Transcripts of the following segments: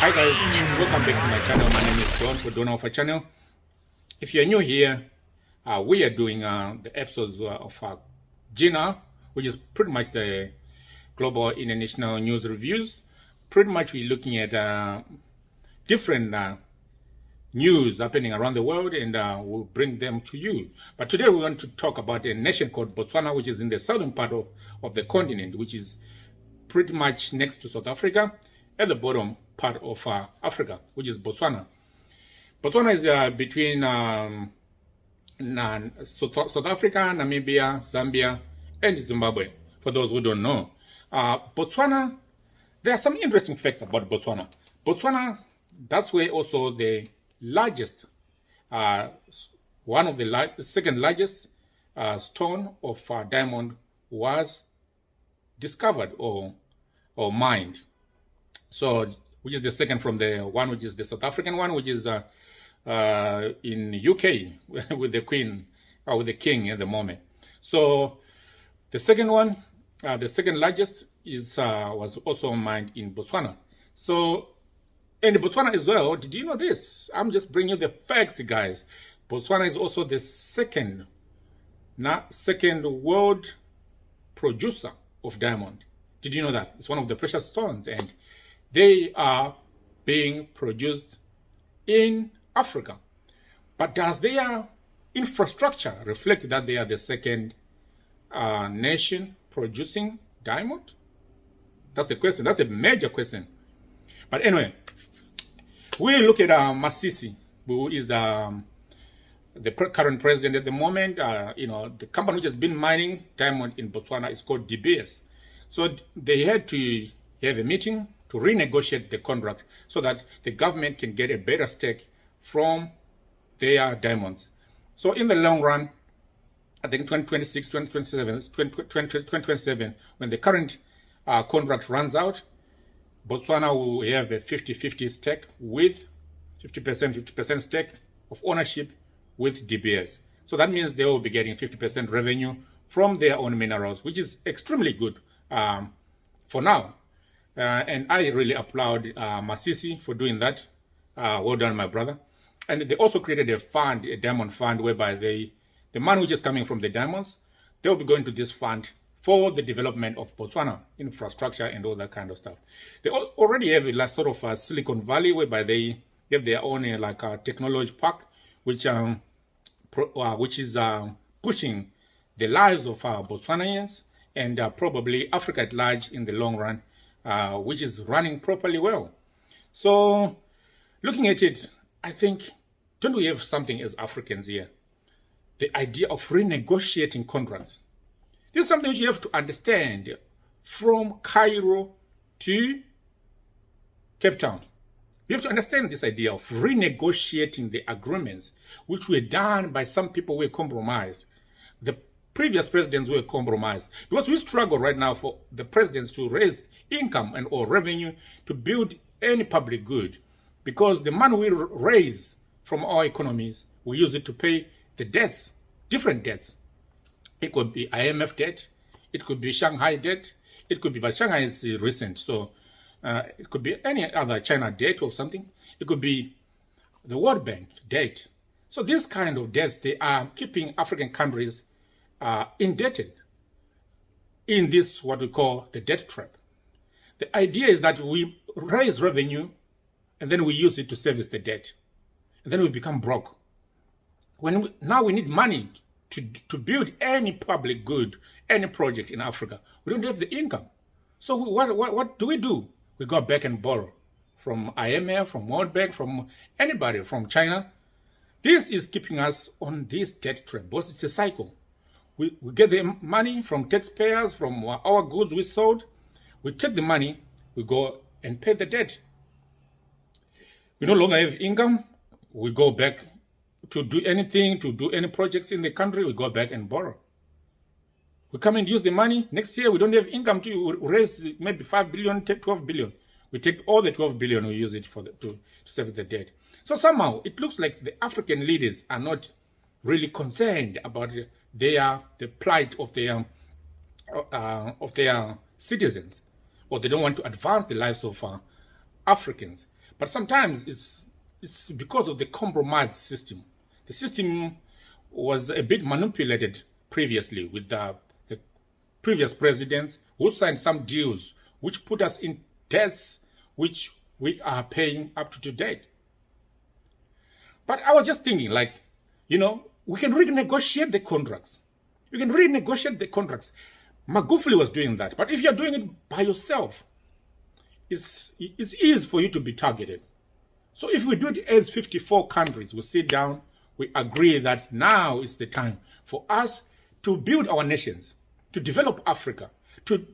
Hi guys, welcome back to my channel. My name is John for Don Alpha channel. If you're new here, we are doing the episodes of Gina, which is pretty much the global international news reviews. Pretty much we're looking at different news happening around the world, and we'll bring them to you. But today we want to talk about a nation called Botswana, which is in the southern part of the continent, which is pretty much next to South Africa, at the bottom part of Africa, which is Botswana. Botswana is between South Africa, Namibia, Zambia, and Zimbabwe, for those who don't know. Botswana, there are some interesting facts about Botswana. Botswana, that's where also the largest, one of the second largest stone of diamond was discovered or mined. So, which is the second from the one which is the South African one, which is in UK with the Queen, or with the King at the moment. So, the second one, the second largest was also mined in Botswana. So, and Botswana as well, did you know this? I'm just bringing you the facts, guys. Botswana is also the second world producer of diamond. Did you know that? It's one of the precious stones, and they are being produced in Africa. But does their infrastructure reflect that they are the second nation producing diamond? That's the question. That's a major question. But anyway, we look at Masisi, who is the current president at the moment. The company which has been mining diamond in Botswana is called DBS. So they had to have a meeting to renegotiate the contract so that the government can get a better stake from their diamonds. So in the long run, I think 2026, 2027, when the current contract runs out, Botswana will have a 50-50 stake with 50% stake of ownership with DBS. So that means they will be getting 50% revenue from their own minerals, which is extremely good for now. And I really applaud Masisi for doing that. Well done, my brother. And they also created a fund, a diamond fund, whereby the money which is coming from the diamonds, they will be going to this fund for the development of Botswana infrastructure and all that kind of stuff. They already have a sort of a Silicon Valley, whereby they have their own technology park, which is pushing the lives of Botswanaians and probably Africa at large in the long run, which is running properly well. So, looking at it, I think, don't we have something as Africans here? The idea of renegotiating contracts. This is something which you have to understand from Cairo to Cape Town. You have to understand this idea of renegotiating the agreements which were done by some people who were compromised. The previous presidents were compromised. Because we struggle right now for the presidents to raise income and or revenue to build any public good. Because the money we raise from our economies, we use it to pay the debts, different debts. It could be IMF debt, it could be Shanghai debt, it could be, but Shanghai is recent, so it could be any other China debt or something. It could be the World Bank debt. So these kind of debts, they are keeping African countries indebted in this, what we call the debt trap. The idea is that we raise revenue and then we use it to service the debt. And then we become broke. Now we need money to build any public good, any project in Africa. We don't have the income. So what do? We go back and borrow from IMF, from World Bank, from anybody, from China. This is keeping us on this debt trap, because it's a cycle. We get the money from taxpayers, from our goods we sold. We take the money, we go and pay the debt. We no longer have income. We go back to do anything, to do any projects in the country, we go back and borrow. We come and use the money. Next year, we don't have income to raise maybe 5 billion, take 12 billion. We take all the 12 billion, we use it to service the debt. So somehow, it looks like the African leaders are not really concerned about the plight of their citizens, or they don't want to advance the lives of Africans. But sometimes it's because of the compromised system. The system was a bit manipulated previously with the previous presidents who signed some deals which put us in debts which we are paying up to date. But I was just thinking, like, we can renegotiate the contracts. You can renegotiate the contracts. Magufuli was doing that. But if you're doing it by yourself, it's easy for you to be targeted. So if we do it as 54 countries, we sit down, we agree that now is the time for us to build our nations, to develop Africa, to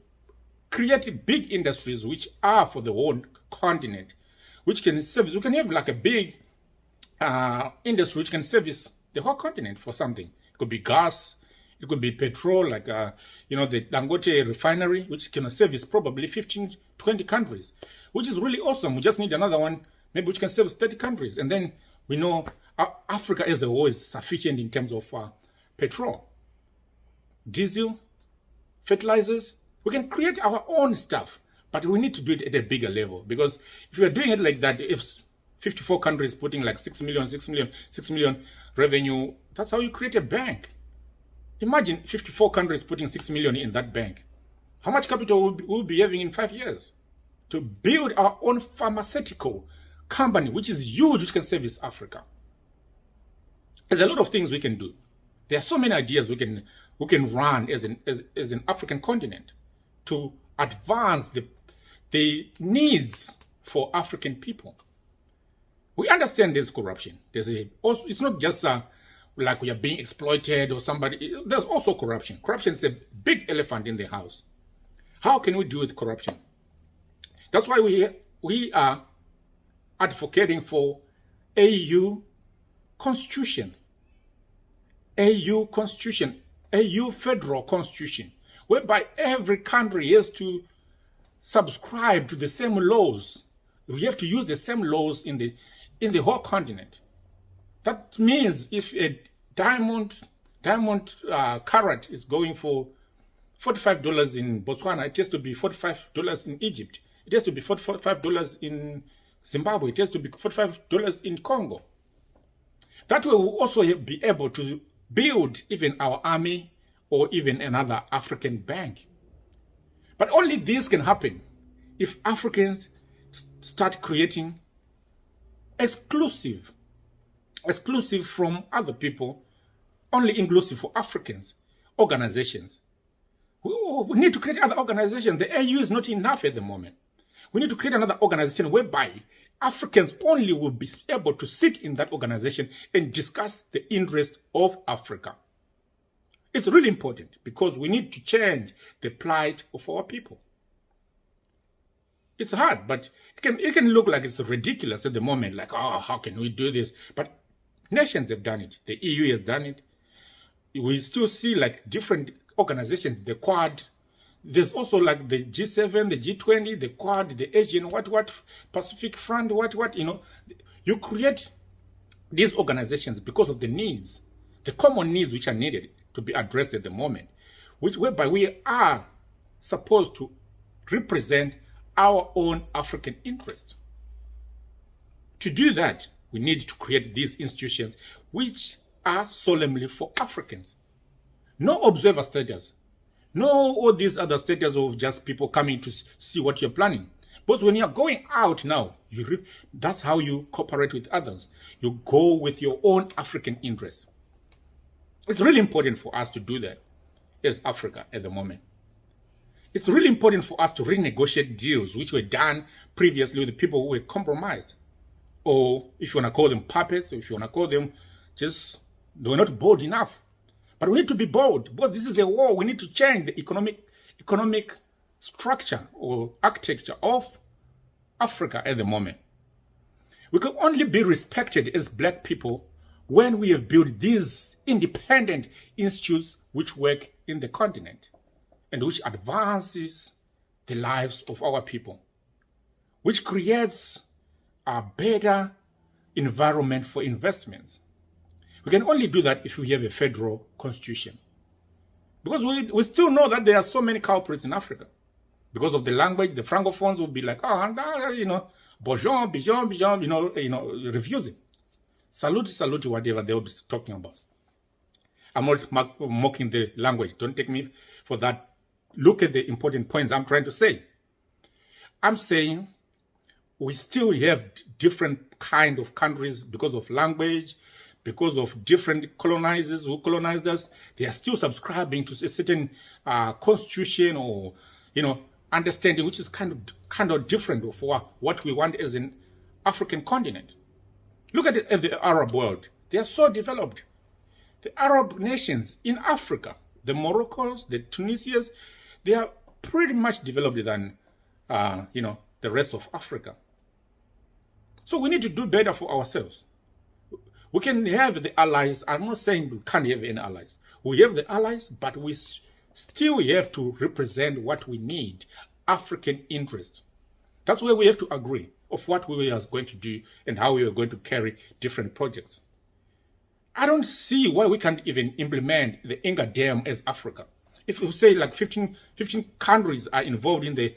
create big industries which are for the whole continent, which can service. We can have like a big industry which can service the whole continent for something. It could be gas, it could be petrol, like the Dangote refinery, which can service probably 15, 20 countries, which is really awesome. We just need another one, maybe which can service 30 countries. And then we know Africa as a whole is sufficient in terms of petrol, diesel, fertilizers. We can create our own stuff, but we need to do it at a bigger level, because if we're doing it like that, if 54 countries putting like 6 million revenue, that's how you create a bank. Imagine 54 countries putting 6 million in that bank. How much capital we'll be having in 5 years to build our own pharmaceutical company, which is huge, which can service Africa. There's a lot of things we can do. There are so many ideas we can run as an African continent to advance the needs for African people. We understand there's corruption. It's not just like we are being exploited or somebody. There's also corruption. Corruption is a big elephant in the house. How can we deal with corruption? That's why we are advocating for AU constitution, AU constitution, AU federal constitution, whereby every country has to subscribe to the same laws. We have to use the same laws in the whole continent. That means if a diamond carat is going for $45 in Botswana, it has to be $45 in Egypt. It has to be $45 in Zimbabwe. It has to be $45 in Congo. That way we'll also be able to build even our army or even another African bank. But only this can happen if Africans start creating exclusive from other people, only inclusive for Africans, organizations. We need to create other organizations. The AU is not enough at the moment. We need to create another organization whereby Africans only will be able to sit in that organization and discuss the interests of Africa. It's really important because we need to change the plight of our people. It's hard, but it can look like it's ridiculous at the moment, like, oh, how can we do this? But nations have done it. The EU has done it. We still see like different organizations, the Quad. There's also like the G7, the G20, the Quad, the Asian, Pacific Front, You create these organizations because of the needs, the common needs which are needed to be addressed at the moment, whereby we are supposed to represent our own African interest. To do that, we need to create these institutions which are solemnly for Africans. No observer status. No all these other status of just people coming to see what you're planning. But when you're going out now, that's how you cooperate with others. You go with your own African interests. It's really important for us to do that as Africa at the moment. It's really important for us to renegotiate deals which were done previously with the people who were compromised. Or if you want to call them puppets, or if you want to call them they were not bold enough. But we need to be bold because this is a war. We need to change the economic structure or architecture of Africa at the moment. We can only be respected as black people when we have built these independent institutes which work in the continent and which advances the lives of our people, which creates a better environment for investments. We can only do that if we have a federal constitution. Because we still know that there are so many culprits in Africa. Because of the language, the Francophones will be like, Bonjour, bijon, bijon, refusing. Salute, whatever they will be talking about. I'm not mocking the language. Don't take me for that. Look at the important points I'm trying to say. I'm saying we still have different kind of countries because of language, because of different colonizers who colonized us. They are still subscribing to a certain constitution or, understanding, which is kind of different of what we want as an African continent. Look at the Arab world. They are so developed. The Arab nations in Africa, the Moroccos, the Tunisians, they are pretty much developed than, the rest of Africa. So we need to do better for ourselves. We can have the allies. I'm not saying we can't have any allies. We have the allies, but we still have to represent what we need, African interests. That's where we have to agree of what we are going to do and how we are going to carry different projects. I don't see why we can't even implement the Inga Dam as Africa. If we say like 15 countries are involved in the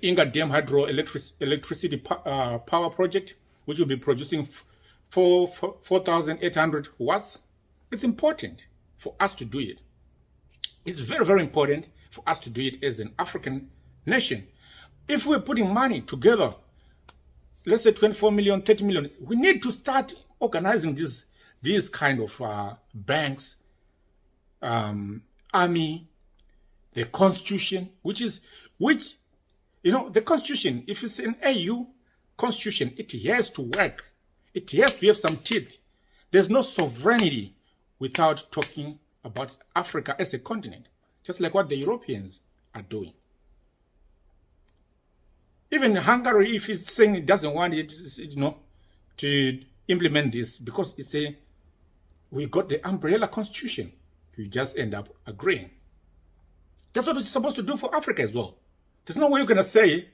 Inga Dam electricity power project, which will be producing 4,800 watts, it's important for us to do it. It's very, very important for us to do it as an African nation. If we're putting money together, let's say 24 million, 30 million, we need to start organizing these kind of banks, army, the constitution, the constitution, if it's an AU constitution, it has to work. It has to have some teeth. There's no sovereignty without talking about Africa as a continent, just like what the Europeans are doing. Even Hungary, if it's saying it doesn't want it, to implement this, because we got the umbrella constitution, you just end up agreeing. That's what it's supposed to do for Africa as well. There's no way you're going to say,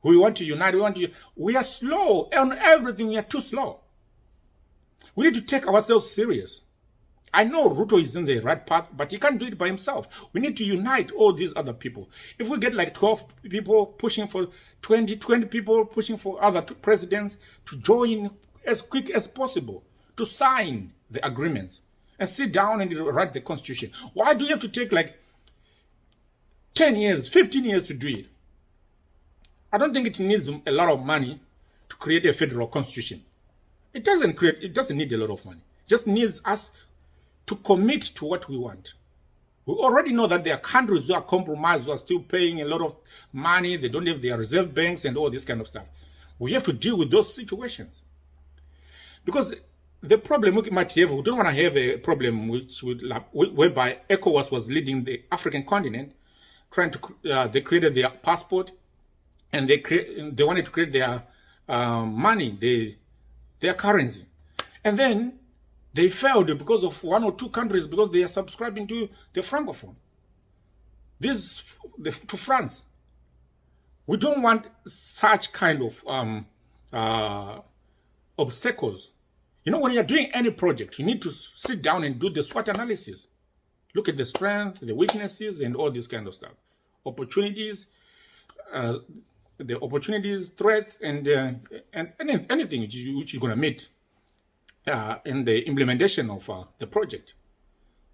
we want to unite, we are slow on everything, we are too slow. We need to take ourselves serious. I know Ruto is in the right path, but he can't do it by himself. We need to unite all these other people. If we get like 12 people pushing for 20 people pushing for other presidents to join as quick as possible, to sign the agreements and sit down and write the constitution. Why do you have to take like 10 years, 15 years to do it? I don't think it needs a lot of money to create a federal constitution. It doesn't need a lot of money. It just needs us to commit to what we want. We already know that there are countries who are compromised, who are still paying a lot of money. They don't have their reserve banks and all this kind of stuff. We have to deal with those situations. Because the problem we might have, we don't want to have a problem whereby ECOWAS was leading the African continent, they created their passport, and they wanted to create their money, their currency. And then they failed because of one or two countries, because they are subscribing to the Francophone. To France. We don't want such kind of obstacles. When you're doing any project, you need to sit down and do the SWOT analysis. Look at the strengths, the weaknesses, and all this kind of stuff. Opportunities, threats, and anything which you're going to meet in the implementation of the project.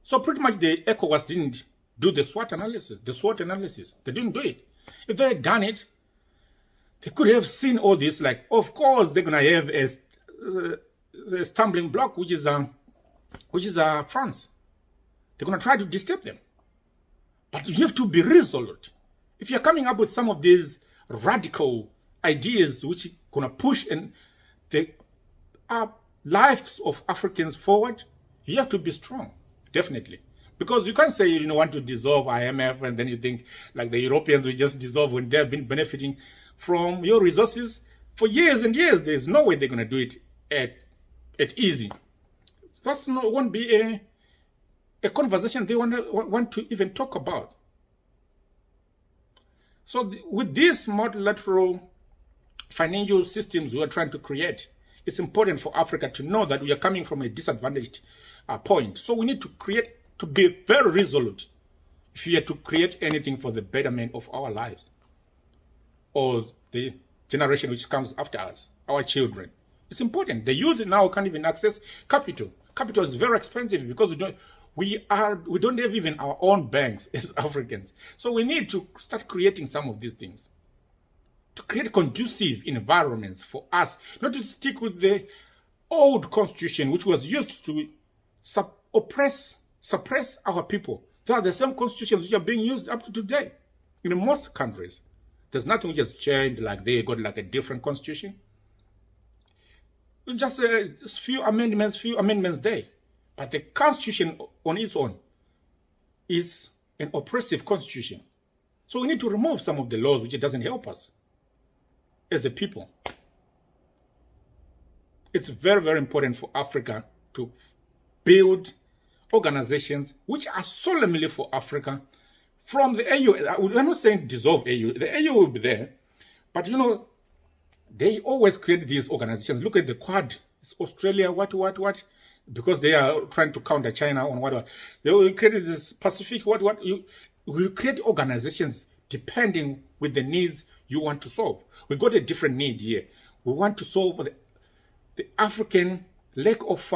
So pretty much the ECOWAS didn't do the SWOT analysis. They didn't do it. If they had done it, they could have seen all this. Like, of course, they're going to have a stumbling block, which is France. They're going to try to disturb them. But you have to be resolute. If you're coming up with some of these radical ideas which are going to push the lives of Africans forward, you have to be strong, definitely. Because you can't say you want to dissolve IMF and then you think like the Europeans will just dissolve when they've been benefiting from your resources for years and years. There's no way they're going to do it at easy. That won't be a conversation they want to even talk about. So with these multilateral financial systems we are trying to create, it's important for Africa to know that we are coming from a disadvantaged point. So we need to be very resolute if we are to create anything for the betterment of our lives or the generation which comes after us. our children. It's important. The youth now can't even access capital. Capital is very expensive because we don't have even our own banks as Africans. So we need to start creating some of these things to create conducive environments for us, not to stick with the old constitution, which was used to suppress our people. They are the same constitutions which are being used up to today in most countries. There's nothing which has changed, like they got like a different constitution. Just a few amendments there. But the constitution on its own is an oppressive constitution. So we need to remove some of the laws which it doesn't help us as a people. It's very, very important for Africa to build organizations which are solemnly for Africa from the AU. We're not saying dissolve AU. The AU will be there. But you know, they always create these organizations. Look at the Quad. It's Australia, what. Because they are trying to counter China on what. They will create this Pacific, what. We create organizations depending with the needs you want to solve. We got a different need here. We want to solve the African lack of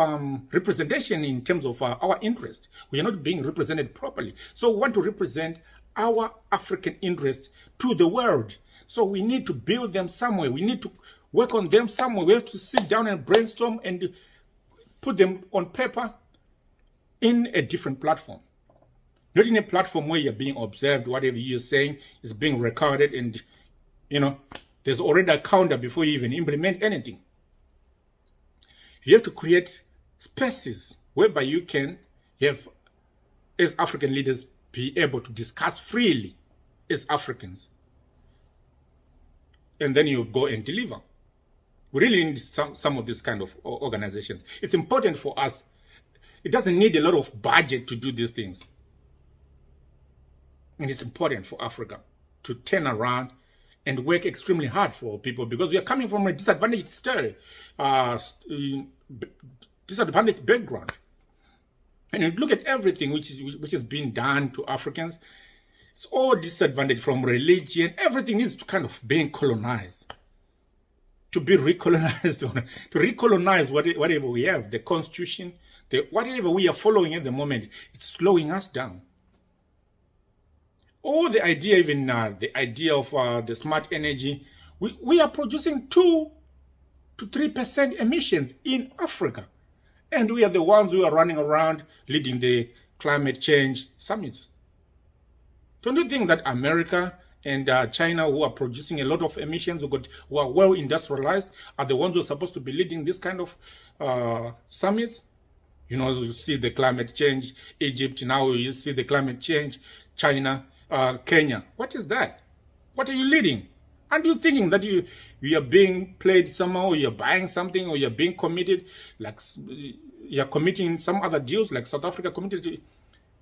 representation in terms of our interest. We are not being represented properly. So we want to represent our African interests to the world. So we need to build them somewhere. We need to work on them somewhere. We have to sit down and brainstorm and put them on paper in a different platform. Not in a platform where you're being observed, whatever you're saying is being recorded, and you know, there's already a counter before you even implement anything. You have to create spaces whereby you can have, as African leaders, be able to discuss freely as Africans. And then you go and deliver. We really need some of these kind of organizations. It's important for us. It doesn't need a lot of budget to do these things. And it's important for Africa to turn around and work extremely hard for people, because we are coming from a disadvantaged disadvantaged background. And you look at everything which is being done to Africans, it's all disadvantaged from religion. Everything is kind of being colonized, to be recolonized, to recolonize whatever we have, the constitution, whatever we are following at the moment, it's slowing us down. Or the idea, even the idea of the smart energy, we are producing 2 to 3% emissions in Africa. And we are the ones who are running around leading the climate change summits. Don't you think that America and China, who are producing a lot of emissions, who are well industrialized, are the ones who are supposed to be leading this kind of summits? You know, you see the climate change, Egypt, now you see the climate change, China, Kenya. What is that? What are you leading? Aren't you thinking that you are being played somehow, or you're buying something, or you're being committed, like you're committing some other deals, like South Africa committed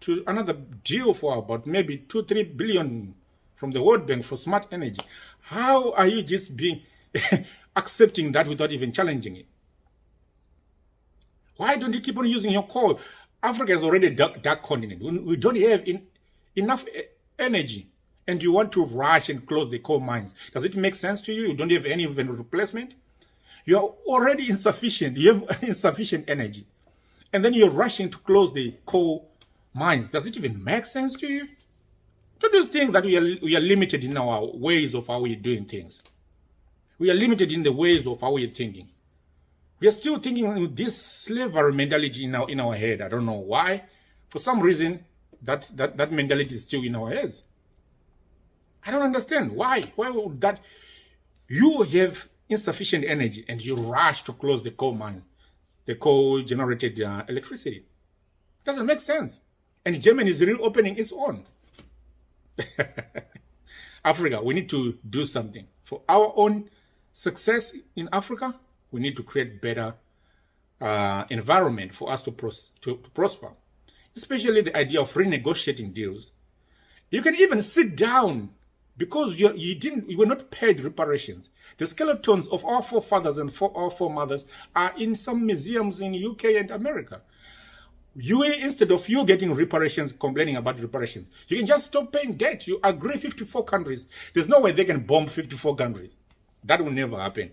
to another deal for about maybe 2-3 billion from the World Bank for smart energy? How are you just being accepting that without even challenging it? Why don't you keep on using your coal? Africa is already a dark continent. We don't have enough energy, and you want to rush and close the coal mines. Does it make sense to you? You don't have any even replacement. You are already insufficient. You have insufficient energy, and then you're rushing to close the coal mines. Does it even make sense to you? Don't you think that we are limited in our ways of how we're doing things? We are limited in the ways of how we're thinking. We are still thinking in this slavery mentality in our head. I don't know why. For some reason, that mentality is still in our heads. I don't understand why. Why would that? You have insufficient energy and you rush to close the coal mines, the coal-generated electricity. It doesn't make sense. And Germany is reopening its own. Africa, we need to do something. For our own success in Africa, we need to create better environment for us to prosper. Especially the idea of renegotiating deals. You can even sit down, because you were not paid reparations. The skeletons of our forefathers and our foremothers are in some museums in UK and America. Instead of you getting reparations, complaining about reparations, you can just stop paying debt. You agree 54 countries. There's no way they can bomb 54 countries. That will never happen.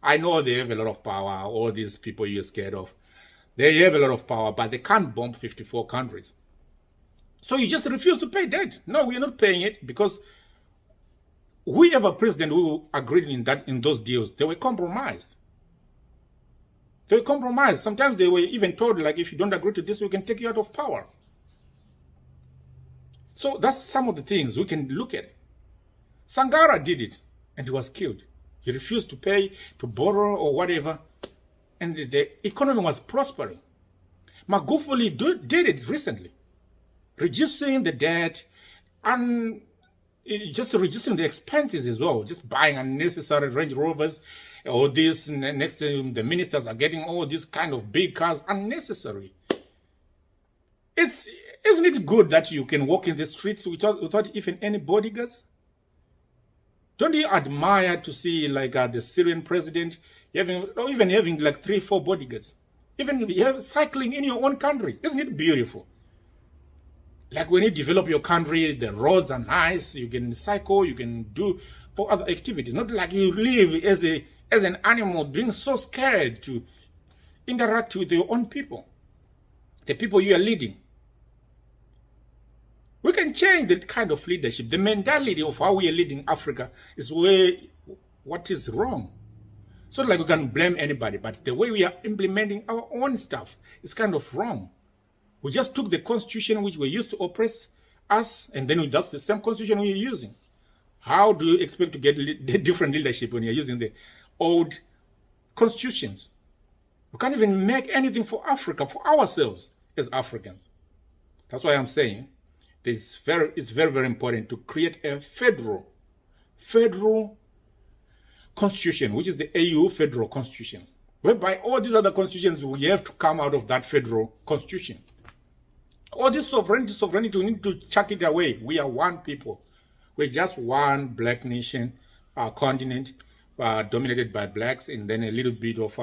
I know they have a lot of power, all these people you're scared of. They have a lot of power, but they can't bomb 54 countries. So you just refuse to pay debt. No, we're not paying it because whoever president who agreed in those deals, they were compromised. They were compromised. Sometimes they were even told, like, if you don't agree to this, we can take you out of power. So that's some of the things we can look at. Sangara did it, and he was killed. He refused to pay, to borrow, or whatever, and the economy was prospering. Magufuli did it recently, reducing the debt and just reducing the expenses as well, just buying unnecessary Range Rovers, all this, and next time the ministers are getting all these kind of big cars, unnecessary. Isn't it good that you can walk in the streets without even any bodyguards? Don't you admire to see like the Syrian president even having like 3-4 bodyguards? Even cycling in your own country. Isn't it beautiful? Like when you develop your country, the roads are nice, you can cycle, you can do for other activities. Not like you live as an animal, being so scared to interact with your own people, the people you are leading. We can change the kind of leadership. The mentality of how we are leading Africa is what is wrong. It's not like we can blame anybody, but the way we are implementing our own stuff is kind of wrong. We just took the constitution which were used to oppress us, and then that's the same constitution we are using. How do you expect to get different leadership when you're using the old constitutions? We can't even make anything for Africa, for ourselves as Africans. That's why I'm saying it's very, very important to create a federal constitution, which is the AU federal constitution, whereby all these other constitutions will have to come out of that federal constitution. All this sovereignty, we need to chuck it away. We are one people. We're just one black nation, continent, dominated by blacks, and then a little bit of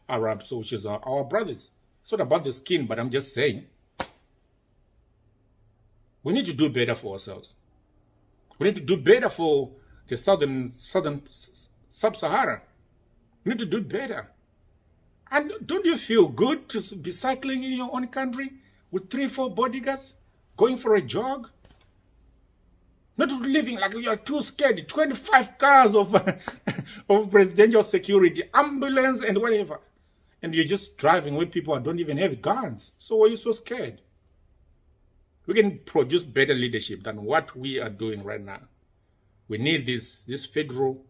Arabs, which is our brothers. It's not about the skin, but I'm just saying, we need to do better for ourselves. We need to do better for the southern sub-Sahara. We need to do better. And don't you feel good to be cycling in your own country with 3-4 bodyguards, going for a jog? Not living like you are too scared. 25 cars of presidential security, ambulance and whatever. And you're just driving where people don't even have guns. So why are you so scared? We can produce better leadership than what we are doing right now. We need this federal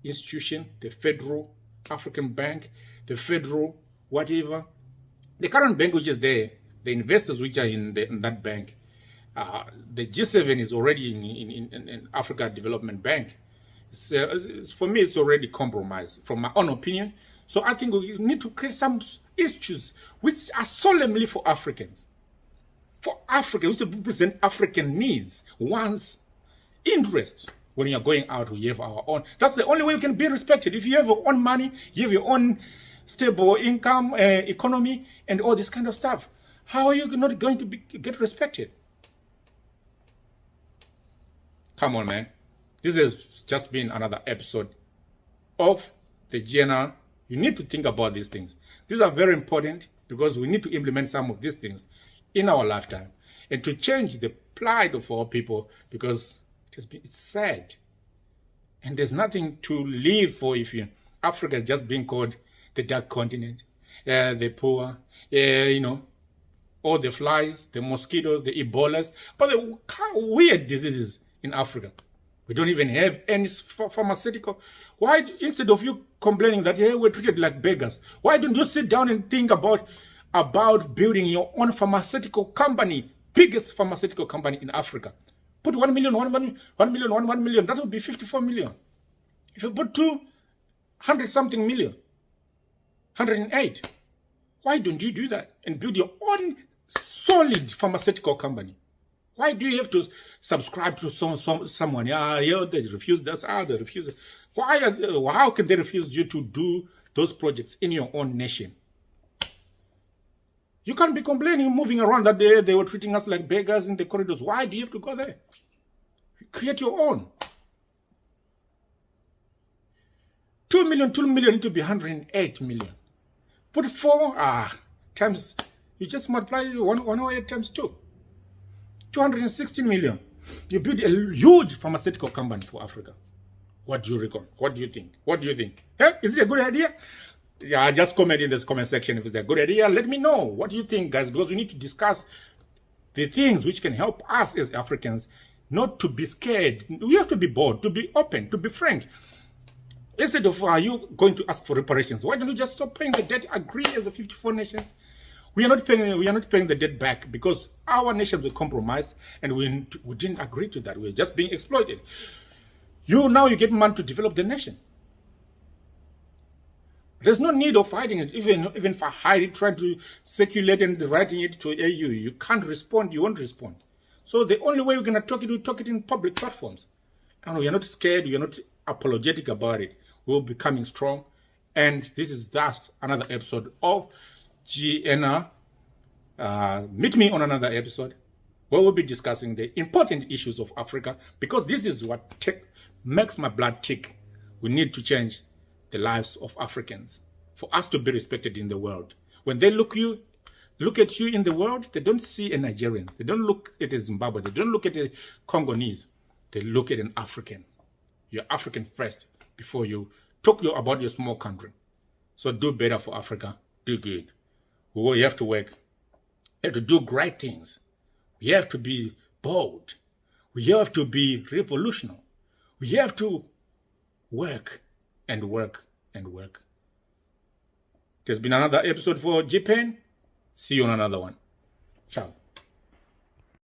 institution, the federal African bank, the federal whatever. The current bank which is there, the investors which are in that bank, the G7 is already in Africa Development Bank. For me, it's already compromised, from my own opinion. So I think we need to create some issues which are solemnly for Africans. For Africans, to represent African needs, wants, interests. When you're going out, we have our own. That's the only way you can be respected. If you have your own money, you have your own stable income, economy, and all this kind of stuff, how are you not going to get respected? Come on, man. This has just been another episode of the GNR. You need to think about these things. These are very important because we need to implement some of these things in our lifetime and to change the plight of our people, because it's sad. And there's nothing to live for if Africa is just being called the dark continent, the poor, all the flies, the mosquitoes, the Ebolas, but the weird diseases in Africa. We don't even have any pharmaceutical. Why, instead of you complaining that we're treated like beggars, why don't you sit down and think about building your own pharmaceutical company, biggest pharmaceutical company in Africa? Put 1 million, 1 million, that would be 54 million. If you put 200-something million, 108, why don't you do that and build your own solid pharmaceutical company? Why do you have to subscribe to someone? They refuse this, they refuse it. How can they refuse you to do those projects in your own nation? You can't be complaining, moving around that they were treating us like beggars in the corridors. Why do you have to go there? Create your own. 2 million, 2 million need to be 108 million. Put 4 times, you just multiply 108 times 2. 216 million. You build a huge pharmaceutical company for Africa. What do you reckon? What do you think? What do you think? Is it a good idea? Yeah, just comment in this comment section if it's a good idea. Let me know. What do you think, guys? Because we need to discuss the things which can help us as Africans not to be scared. We have to be bold, to be open, to be frank. Instead of you going to ask for reparations, why don't you just stop paying the debt? Agree as the 54 nations. We are not paying the debt back because our nations were compromised and we didn't agree to that. We're just being exploited. Now you get money to develop the nation. There's no need of hiding it, even for hiding, trying to circulate and writing it to AU. You can't respond, you won't respond. So the only way we're going to talk it, we talk it in public platforms. And we are not scared, we are not apologetic about it. We'll be coming strong. And this is thus another episode of GNR. Meet me on another episode where we'll be discussing the important issues of Africa, because this is what makes my blood tick. We need to change the lives of Africans for us to be respected in the world. When they look at you in the world, they don't see a Nigerian. They don't look at a Zimbabwe. They don't look at a Congolese. They look at an African. You're African first before you talk about your small country. So do better for Africa. Do good. We have to work. We have to do great things. We have to be bold. We have to be revolutionary. We have to work and work and work. It has been another episode for GPen. See you on another one. Ciao.